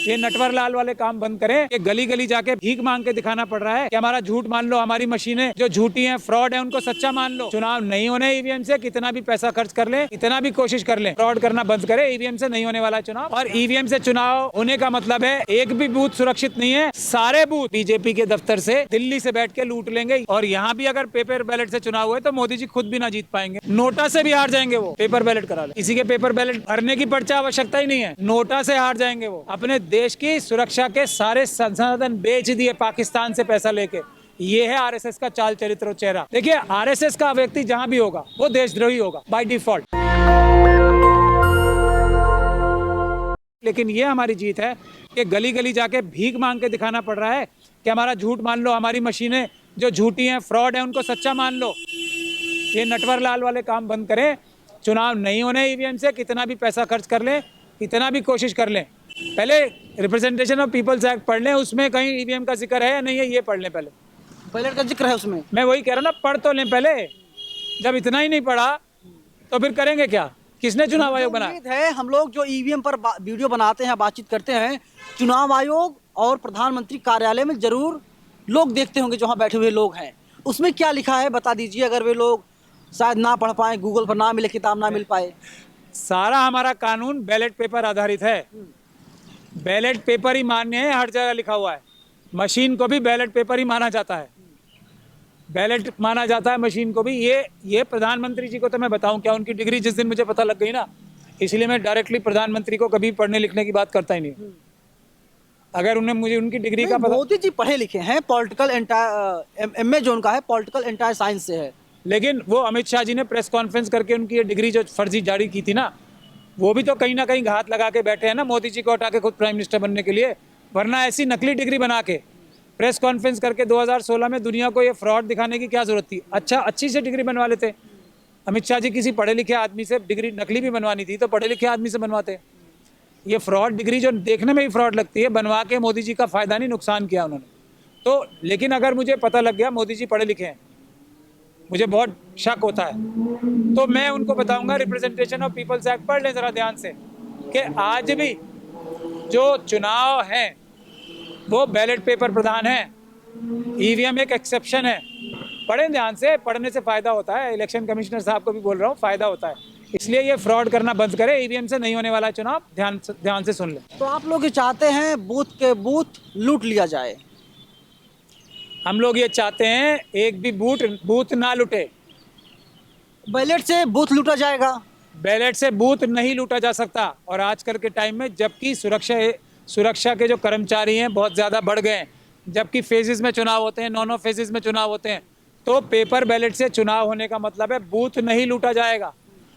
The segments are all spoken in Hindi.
ये नटवर लाल वाले काम बंद करें। ये गली गली जाके भीख मांग के दिखाना पड़ रहा है कि हमारा झूठ मान लो, हमारी मशीनें जो झूठी हैं, फ्रॉड है, उनको सच्चा मान लो। चुनाव नहीं होने ईवीएम से, कितना भी पैसा खर्च कर ले, इतना भी कोशिश कर ले, फ्रॉड करना बंद करे। ईवीएम से नहीं होने वाला चुनाव। और ईवीएम से चुनाव होने का मतलब है एक भी बूथ सुरक्षित नहीं है। सारे बूथ बीजेपी के दफ्तर से दिल्ली से बैठ के लूट लेंगे। और यहाँ भी अगर पेपर बैलेट से चुनाव हुए तो मोदी जी खुद भी ना जीत पाएंगे। नोटा से भी हार जाएंगे वो, पेपर बैलेट करा ले। किसी के पेपर बैलेट भरने की पर्चा आवश्यकता ही नहीं है, नोटा से हार जाएंगे वो। अपने देश की सुरक्षा के सारे संसाधन बेच दिए पाकिस्तान से पैसा लेके। ये है आरएसएस का चाल चरित्र और चेहरा। देखिए, आरएसएस का व्यक्ति जहां भी होगा वो देशद्रोही होगा बाय डिफॉल्ट। लेकिन ये हमारी जीत है कि गली गली जाके भीख मांग के दिखाना पड़ रहा है कि हमारा झूठ मान लो, हमारी मशीनें जो झूठी हैं, फ्रॉड है, उनको सच्चा मान लो। ये नटवर लाल वाले काम बंद करें। चुनाव नहीं होने ईवीएम से, कितना भी पैसा खर्च कर लें, कितना भी कोशिश कर लें। पहले रिप्रेजेंटेशन ऑफ पीपल्स एक्ट पढ़ लें, उसमें कहीं ईवीएम का जिक्र है या नहीं है, ये पढ़ लें पहले। बैलेट का जिक्र है उसमें। मैं वही कह रहा ना, पढ़ तो लें पहले। जब इतना ही नहीं पढ़ा तो फिर करेंगे क्या? किसने चुनाव आयोग बनाया? उम्मीद है हम लोग जो ईवीएम पर वीडियो बनाते हैं, बातचीत करते हैं, चुनाव आयोग और प्रधानमंत्री कार्यालय में जरूर लोग देखते होंगे, जहाँ बैठे हुए लोग हैं उसमें क्या लिखा है बता दीजिए। अगर वे लोग शायद ना पढ़ पाए, गूगल पर ना मिले, किताब ना मिल पाए। सारा हमारा कानून बैलेट पेपर आधारित है। बैलेट पेपर ही मान्य है, हर जगह लिखा हुआ है। मशीन को भी बैलेट पेपर ही माना जाता है, बैलेट माना जाता है मशीन को भी। ये प्रधानमंत्री जी को तो मैं बताऊं क्या, उनकी डिग्री जिस दिन मुझे पता लग गई ना, इसलिए मैं डायरेक्टली प्रधानमंत्री को कभी पढ़ने लिखने की बात करता ही नहीं। अगर उन्हें मुझे उनकी डिग्री का पता। मोदी जी पढ़े लिखे हैं, पॉलिटिकल एमए जो उनका है पॉलिटिकल एंटायर साइंस से है। लेकिन वो अमित शाह जी ने प्रेस कॉन्फ्रेंस करके उनकी ये डिग्री जो फर्जी जारी की थी ना, वो भी तो कहीं ना कहीं घात लगा के बैठे हैं ना मोदी जी को हटा के खुद प्राइम मिनिस्टर बनने के लिए। वरना ऐसी नकली डिग्री बना के प्रेस कॉन्फ्रेंस करके 2016 में दुनिया को ये फ्रॉड दिखाने की क्या जरूरत थी? अच्छी से डिग्री बनवा लेते। अमित शाह जी किसी पढ़े लिखे आदमी से डिग्री नकली भी बनवानी थी तो पढ़े लिखे आदमी से बनवाते। ये फ्रॉड डिग्री जो देखने में भी फ्रॉड लगती है, बनवा के मोदी जी का फायदा नहीं, नुकसान किया उन्होंने तो। लेकिन अगर मुझे पता लग गया मोदी जी पढ़े लिखे हैं, मुझे बहुत शक होता है, तो मैं उनको बताऊंगा रिप्रेजेंटेशन ऑफ पीपल्स एक्ट पढ़ लें जरा ध्यान से, कि आज भी जो चुनाव है वो बैलेट पेपर प्रधान है, ईवीएम एक एक्सेप्शन है। पढ़ें ध्यान से, पढ़ने से फायदा होता है। इलेक्शन कमिश्नर साहब को भी बोल रहा हूँ, फायदा होता है। इसलिए ये फ्रॉड करना बंद करें, ईवीएम से नहीं होने वाला चुनाव। ध्यान से सुन लें। तो आप लोग ये चाहते हैं बूथ लूट लिया जाए? हम लोग ये चाहते हैं एक भी बूथ ना लूटे। बैलेट से बूथ लूटा जाएगा? बैलेट से बूथ नहीं लूटा जा सकता। और आजकल के टाइम में जबकि सुरक्षा के जो कर्मचारी हैं बहुत ज़्यादा बढ़ गए हैं, जबकि फेजेस में चुनाव होते हैं, 9 फेजेस में चुनाव होते हैं, तो पेपर बैलेट से चुनाव होने का मतलब है बूथ नहीं लूटा जाएगा।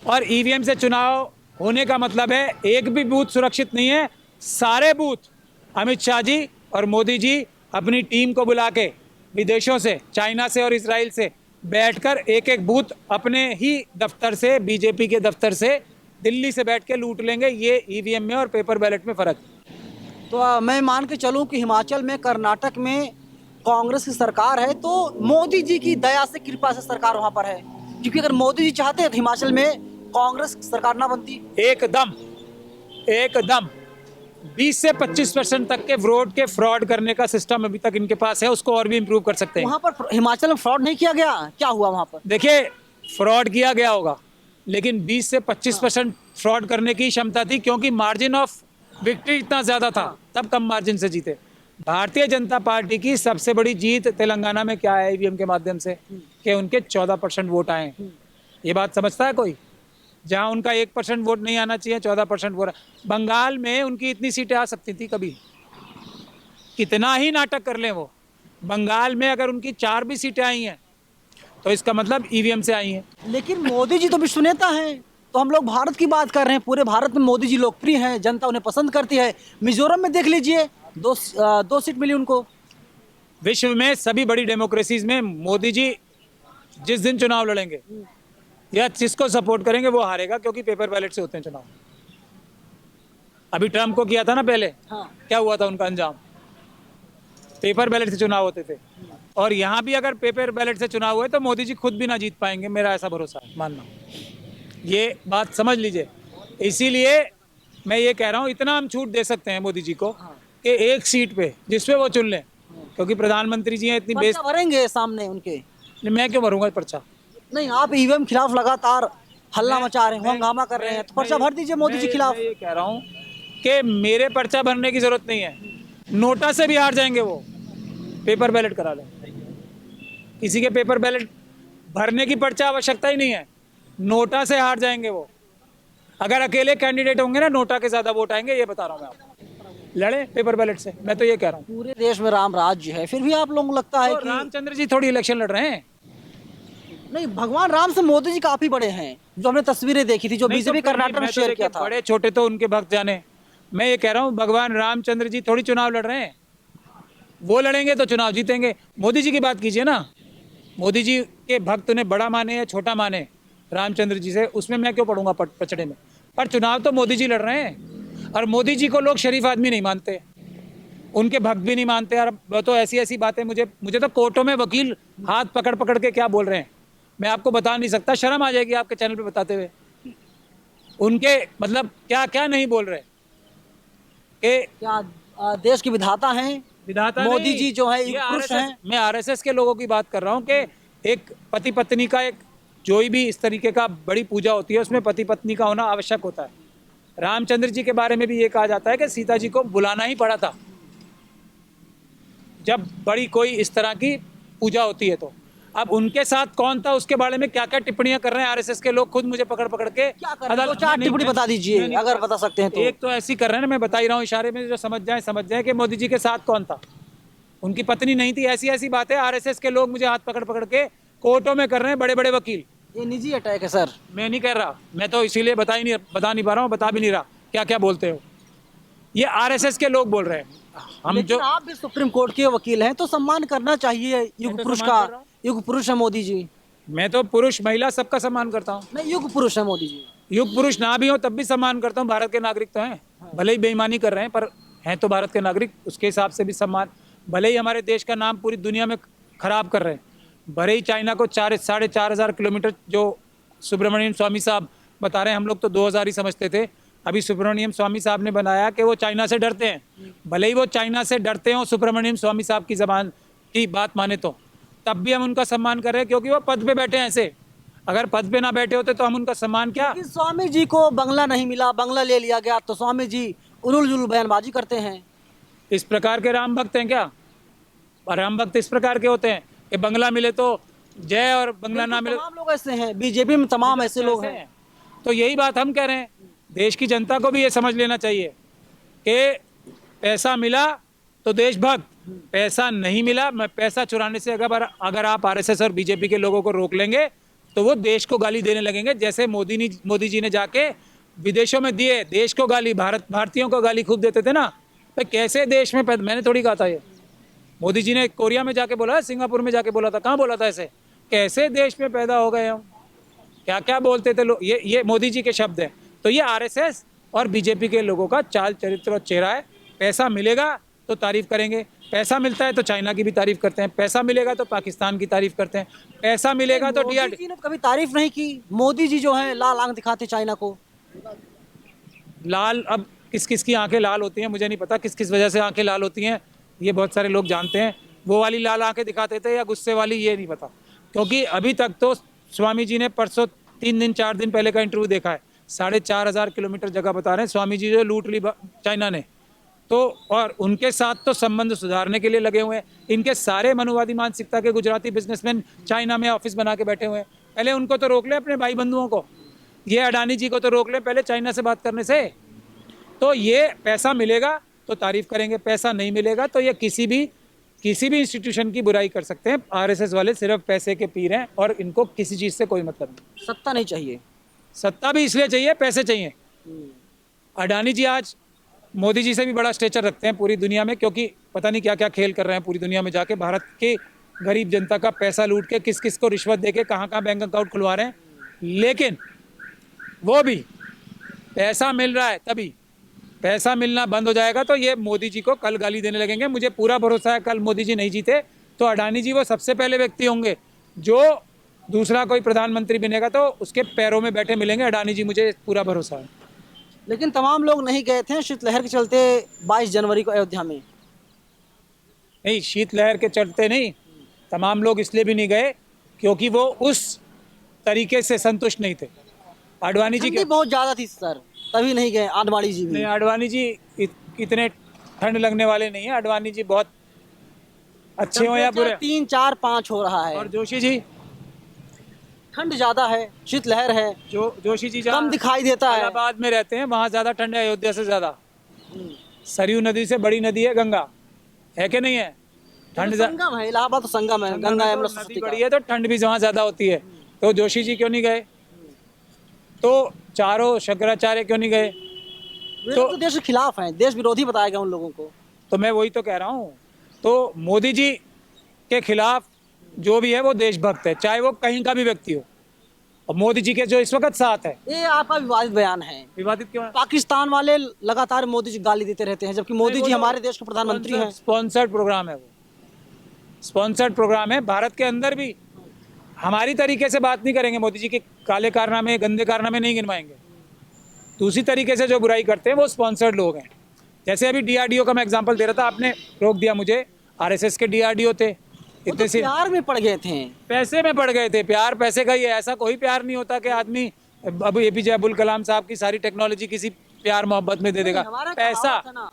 और ईवीएम से चुनाव होने का मतलब है एक भी बूथ सुरक्षित नहीं है। सारे बूथ अमित शाह जी और मोदी जी अपनी टीम को बुला के विदेशों से, चाइना से और इजराइल से बैठकर एक एक बूथ अपने ही दफ्तर से, बीजेपी के दफ्तर से दिल्ली से बैठ के लूट लेंगे। ये ईवीएम में और पेपर बैलेट में फ़र्क। तो मैं मान के चलूं कि हिमाचल में, कर्नाटक में कांग्रेस की सरकार है, तो मोदी जी की दया से, कृपा से सरकार वहां पर है। क्योंकि अगर मोदी जी चाहते हैं तो हिमाचल में कांग्रेस सरकार ना बनती। एकदम 20 से 25% तक के वोट के फ्रॉड करने का सिस्टम अभी तक इनके पास है, उसको और भी इम्प्रूव कर सकते हैं। वहां पर हिमाचल में फ्रॉड नहीं किया गया? क्या हुआ वहां पर? देखिए, फ्रॉड किया गया होगा, लेकिन 20 से 25% फ्रॉड करने की क्षमता थी, क्योंकि मार्जिन ऑफ विक्ट्री इतना ज्यादा था, तब कम मार्जिन से जीते। भारतीय जनता पार्टी की सबसे बड़ी जीत तेलंगाना में क्या है ईवीएम के माध्यम से, कि उनके 14% वोट आए। ये बात समझता है कोई? जहां उनका 1% वोट नहीं आना चाहिए, 14% वोट। बंगाल में उनकी इतनी सीटें आ सकती थी कभी, कितना ही नाटक कर लें वो। बंगाल में अगर उनकी 4 भी सीटें आई हैं तो इसका मतलब ईवीएम से आई हैं। लेकिन मोदी जी तो विश्व नेता हैं, तो हम लोग भारत की बात कर रहे हैं। पूरे भारत में मोदी जी लोकप्रिय हैं, जनता उन्हें पसंद करती है। मिजोरम में देख लीजिए, दो सीट मिली उनको। विश्व में सभी बड़ी डेमोक्रेसीज में मोदी जी जिस दिन चुनाव लड़ेंगे या जिसको सपोर्ट करेंगे वो हारेगा, क्योंकि पेपर बैलेट से होते हैं चुनाव। अभी ट्रम्प को किया था ना पहले, हाँ। क्या हुआ था उनका अंजाम? पेपर बैलेट से चुनाव होते थे। और यहाँ भी अगर पेपर बैलेट से चुनाव हुए तो मोदी जी खुद भी ना जीत पाएंगे, मेरा ऐसा भरोसा है, मानना। ये बात समझ लीजिए। इसीलिए मैं ये कह रहा हूँ इतना हम छूट दे सकते हैं मोदी जी को कि एक सीट पे जिसपे वो चुन लें, क्योंकि प्रधानमंत्री जी हैं इतनी बेस। पर्चा भरेंगे सामने उनके? मैं क्यों भरूंगा पर्चा? नहीं, आप ईवीएम खिलाफ लगातार हल्ला मचा रहे हैं, हंगामा कर रहे हैं, तो पर्चा भर दीजिए मोदी जी खिलाफ। मैं ये कह रहा हूँ कि मेरे पर्चा भरने की जरूरत नहीं है, नोटा से भी हार जाएंगे वो, पेपर बैलेट करा लें। किसी के पेपर बैलेट भरने की पर्चा आवश्यकता ही नहीं है, नोटा से हार जाएंगे वो। अगर अकेले कैंडिडेट होंगे ना, नोटा के ज्यादा वोट आएंगे, ये बता रहा हूँ मैं आपको। लड़े पेपर बैलेट से, मैं तो ये कह रहा हूँ। पूरे देश में राम राज्य है, फिर भी आप लोगों को लगता है तो कि रामचंद्र जी थोड़ी इलेक्शन लड़ रहे हैं। नहीं, भगवान राम से मोदी जी काफी बड़े हैं, जो हमने तस्वीरें देखी थी, जो नहीं तो बीजेपी फिर कर्नाटक में मैं तो शेयर देखिए, किया था। बड़े छोटे तो उनके भक्त जाने। मैं ये कह रहा हूँ भगवान रामचंद्र जी थोड़ी चुनाव लड़ रहे हैं, वो लड़ेंगे तो चुनाव जीतेंगे। मोदी जी की बात कीजिए ना, मोदी जी के भक्त उन्हें बड़ा माने या छोटा माने रामचंद्र जी से, उसमें मैं क्यों पढ़ूंगा पचड़े में। पर चुनाव तो मोदी जी लड़ रहे हैं, और मोदी जी को लोग शरीफ आदमी नहीं मानते, उनके भक्त भी नहीं मानते। और वो तो ऐसी ऐसी बातें, मुझे तो कोर्टों में वकील हाथ पकड़ पकड़ के क्या बोल रहे हैं, मैं आपको बता नहीं सकता, शर्म आ जाएगी आपके चैनल पे बताते हुए। उनके मतलब क्या क्या नहीं बोल रहे कि क्या देश के विधाता हैं विधाता मोदी नहीं, जी, जो है ये युग पुरुष RSS हैं। मैं आरएसएस के लोगों की बात कर रहा हूँ कि एक पति पत्नी का, एक जो भी इस तरीके का बड़ी पूजा होती है उसमें पति पत्नी का होना आवश्यक होता है। रामचंद्र जी के बारे में भी ये कहा जाता है कि सीता जी को बुलाना ही पड़ा था जब बड़ी कोई इस तरह की पूजा होती है। तो अब उनके साथ कौन था, उसके बारे में क्या क्या टिप्पणियां कर रहे हैं आरएसएस के लोग, खुद मुझे पकड़ पकड़ के क्या कर रहे हैं? दो चार नहीं, टिप्पणी बता दीजिए, नहीं, अगर बता सकते हैं तो। एक तो ऐसी कर रहे हैं ना, मैं बता ही रहा हूँ इशारे में, जो समझ जाए कि मोदी जी के साथ कौन था, उनकी पत्नी नहीं थी। ऐसी ऐसी बातें आरएसएस के लोग मुझे हाथ पकड़ पकड़ के कोर्टों में कर रहे हैं, बड़े बड़े वकील। ये निजी अटैक है सर। मैं नहीं कर रहा, मैं तो इसीलिए बता नहीं पा रहा हूँ, बता भी नहीं रहा क्या क्या बोलते हो। ये आरएसएस के लोग बोल रहे हैं। हम लेकिन जो आप भी सुप्रीम कोर्ट के वकील हैं, तो सम्मान करना चाहिए युग तो पुरुष सम्मान कर रहा का। हूं। युग पुरुष है मोदी जी। मैं तो पुरुष महिला सबका सम्मान करता हूँ। नहीं, युग पुरुष है मोदी जी। युग पुरुष ना भी हो तब भी सम्मान करता हूँ, भारत के नागरिक तो हैं, भले ही बेईमानी कर रहे हैं पर हैं तो भारत के नागरिक, उसके हिसाब से भी सम्मान। भले ही हमारे देश का नाम पूरी दुनिया में खराब कर रहे हैं, भले ही चाइना को 4,500 किलोमीटर जो सुब्रमण्यम स्वामी साहब बता रहे हैं, हम लोग तो 2,000 ही समझते थे, अभी सुब्रमण्यम स्वामी साहब ने बनाया कि वो चाइना से डरते हैं। भले ही वो चाइना से डरते हो, सुब्रमण्यम स्वामी साहब की जबान की बात माने तो, तब भी हम उनका सम्मान कर रहे हैं, क्योंकि वो पद पे बैठे हैं। ऐसे अगर पद पे ना बैठे होते तो हम उनका सम्मान क्या। कि स्वामी जी को बंगला नहीं मिला, बंगला ले लिया गया, तो स्वामी जी उलुल जुलुल बयानबाजी करते हैं। इस प्रकार के राम भक्त हैं क्या? और राम भक्त इस प्रकार के होते हैं कि बंगला मिले तो जय और बंगला ना मिले। तमाम लोग ऐसे हैं, बीजेपी में तमाम ऐसे लोग हैं। तो यही बात हम कह रहे हैं, देश की जनता को भी ये समझ लेना चाहिए कि पैसा मिला तो देशभक्त, पैसा नहीं मिला, मैं पैसा चुराने से अगर आप आरएसएस और बीजेपी के लोगों को रोक लेंगे तो वो देश को गाली देने लगेंगे, जैसे मोदी जी ने जाके विदेशों में दिए देश को गाली, भारतीयों को गाली खूब देते थे ना। तो कैसे देश में मैंने थोड़ी कहा था ये, मोदी जी ने कोरिया में जाके बोला, सिंगापुर में जाके बोला था, कहाँ बोला था ऐसे, कैसे देश में पैदा हो गए हम, क्या क्या बोलते थे लोग। ये मोदी जी के शब्द हैं। तो ये आरएसएस और बीजेपी के लोगों का चाल चरित्र और चेहरा है। पैसा मिलेगा तो तारीफ करेंगे, पैसा मिलता है तो चाइना की भी तारीफ करते हैं, पैसा मिलेगा तो पाकिस्तान की तारीफ करते हैं, पैसा मिलेगा तो मोदी जी ने कभी तारीफ नहीं की। मोदी जी जो है लाल आंख दिखाते चाइना को। लाल, अब किस किस की आंखें लाल होती हैं मुझे नहीं पता, किस किस वजह से आंखें लाल होती हैं ये बहुत सारे लोग जानते हैं। वो वाली लाल आंखें दिखाते थे या गुस्से वाली, ये नहीं पता, क्योंकि अभी तक तो स्वामी जी ने परसों 3-4 दिन पहले का इंटरव्यू देखा है, 4,500 किलोमीटर जगह बता रहे हैं स्वामी जी जो लूट ली चाइना ने, तो और उनके साथ तो संबंध सुधारने के लिए लगे हुए हैं। इनके सारे मनुवादी मानसिकता के गुजराती बिजनेसमैन चाइना में ऑफिस बना के बैठे हुए हैं। पहले उनको तो रोक ले, अपने भाई बंधुओं को, ये अडानी जी को तो रोक ले पहले चाइना से बात करने से। तो ये पैसा मिलेगा तो तारीफ करेंगे, पैसा नहीं मिलेगा तो ये किसी भी इंस्टीट्यूशन की बुराई कर सकते हैं। आरएसएस वाले सिर्फ पैसे के पीर हैं और इनको किसी चीज़ से कोई मतलब नहीं। सत्ता नहीं चाहिए, सत्ता भी इसलिए चाहिए, पैसे चाहिए। अडानी जी आज मोदी जी से भी बड़ा स्टेचर रखते हैं पूरी दुनिया में, क्योंकि पता नहीं क्या क्या खेल कर रहे हैं पूरी दुनिया में जाके, भारत के गरीब जनता का पैसा लूट के, किस किस को रिश्वत दे के कहाँ बैंक अकाउंट खुलवा रहे हैं। लेकिन वो भी पैसा मिल रहा है, तभी पैसा मिलना बंद हो जाएगा तो ये मोदी जी को कल गाली देने लगेंगे। मुझे पूरा भरोसा है कल मोदी जी नहीं जीते तो अडानी जी वो सबसे पहले व्यक्ति होंगे जो दूसरा कोई प्रधानमंत्री बनेगा तो उसके पैरों में बैठे मिलेंगे अडानी जी, मुझे पूरा भरोसा है। लेकिन तमाम लोग नहीं गए थे शीतलहर के चलते 22 जनवरी को अयोध्या में। नहीं, शीतलहर के चलते नहीं, तमाम लोग इसलिए भी नहीं गए क्योंकि वो उस तरीके से संतुष्ट नहीं थे। आडवाणी जी ठंडी बहुत ज्यादा थी सर, तभी नहीं गए आडवाणी जी भी। नहीं, आडवाणी जी इतने ठंड लगने वाले नहीं है। आडवाणी जी बहुत अच्छे हो या बुरे। 3, 4, 5 हो रहा है और जोशी जी, ठंड ज्यादा है, शीतलहर है, जोशी जी कम दिखाई देता है। इलाहाबाद में रहते हैं, वहाँ ज्यादा ठंड है अयोध्या से ज्यादा। सरयू नदी से बड़ी नदी है गंगा, है कि नहीं है? ठंड संगम है, इलाहाबाद तो संगम है, गंगा यमुना सरस्वती नदी का। बड़ी है तो ठंड भी वहाँ ज्यादा होती है। तो जोशी जी क्यों नहीं गए? तो चारों शंकराचार्य क्यों नहीं गए? तो देश के खिलाफ हैं, देश विरोधी बताया गया उन लोगों को। तो मैं वही तो कह रहा हूँ। तो मोदी जी के खिलाफ जो भी है वो देशभक्त है, चाहे वो कहीं का भी व्यक्ति हो। और मोदी जी के जो इस वक्त साथ है। ये आपका विवादित बयान है। विवादित क्यों है? पाकिस्तान वाले लगातार मोदी जी गाली देते रहते हैं, जबकि मोदी जी हमारे देश के प्रधानमंत्री हैं। स्पॉन्सर्ड प्रोग्राम है, वो स्पॉन्सर्ड प्रोग्राम है। भारत के अंदर भी हमारी तरीके से बात नहीं करेंगे, मोदी जी के काले कारनामे गंदे कारनामे नहीं गिनवाएंगे। दूसरी तरीके से जो बुराई करते हैं वो स्पॉन्सर्ड लोग हैं। जैसे अभी DRDO का मैं एग्जांपल दे रहा था, आपने रोक दिया मुझे। RSS के DRDO थे, इतने से प्यार में पड़ गए थे, पैसे में पड़ गए थे। प्यार पैसे का ही है, ऐसा कोई प्यार नहीं होता कि आदमी अब APJ अब्दुल कलाम साहब की सारी टेक्नोलॉजी किसी प्यार मोहब्बत में दे देगा।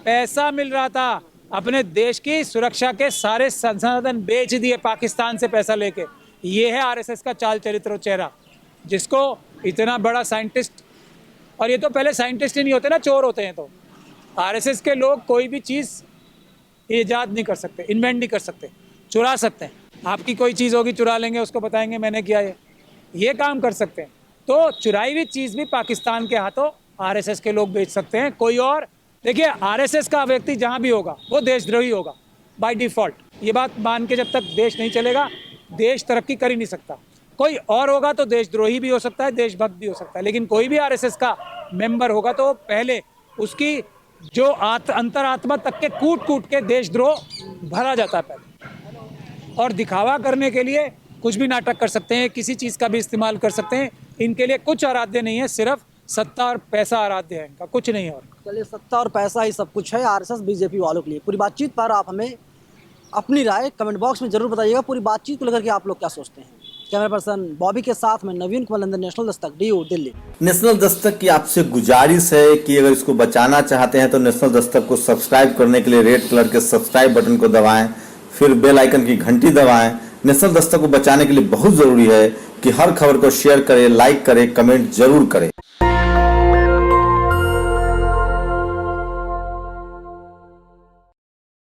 पैसा मिल रहा था। अपने देश की सुरक्षा के सारे संसाधन बेच दिए पाकिस्तान से पैसा लेके। ये है RSS का चाल चरित्र और चेहरा, जिसको इतना बड़ा साइंटिस्ट, और ये तो पहले साइंटिस्ट ही नहीं होते ना, चोर होते हैं। तो RSS के लोग कोई भी चीज़ ईजाद नहीं कर सकते, इन्वेंट नहीं कर सकते, चुरा सकते हैं। आपकी कोई चीज़ होगी, चुरा लेंगे, उसको बताएंगे मैंने किया ये काम कर सकते हैं। तो चुराई हुई चीज़ भी पाकिस्तान के हाथों RSS के लोग बेच सकते हैं। कोई और देखिए, RSS का व्यक्ति जहाँ भी होगा वो देशद्रोही होगा बाय डिफ़ॉल्ट। ये बात मान के जब तक देश नहीं चलेगा, देश तरक्की कर ही नहीं सकता। कोई और होगा तो देशद्रोही भी हो सकता है, देशभक्त भी हो सकता है। लेकिन कोई भी RSS का मेंबर होगा तो पहले उसकी जो अंतरात्मा तक के कूट के देशद्रोह भरा जाता है पहले। और दिखावा करने के लिए कुछ भी नाटक कर सकते हैं, किसी चीज़ का भी इस्तेमाल कर सकते हैं। इनके लिए कुछ आराध्य नहीं है, सिर्फ सत्ता और पैसा आराध्य है इनका, कुछ नहीं है। और चलिए, सत्ता और पैसा ही सब कुछ है RSS BJP वालों के लिए। पूरी बातचीत पर आप हमें अपनी राय कमेंट बॉक्स में जरूर बताइएगा। पूरी बातचीत को लेकर के आप लोग क्या सोचते हैं। कैमरा पर्सन बॉबी के साथ में नवीन Kumar London, national Dastak, DU Delhi. National Dastak की आपसे गुजारिश है कि अगर इसको बचाना चाहते हैं तो नेशनल दस्तक को सब्सक्राइब करने के लिए रेड कलर के सब्सक्राइब बटन को दबाएं, फिर बेल आइकन की घंटी दबाएं। नेशनल दस्तक को बचाने के लिए बहुत जरूरी है कि हर खबर को शेयर करें, लाइक करें, कमेंट जरूर करें।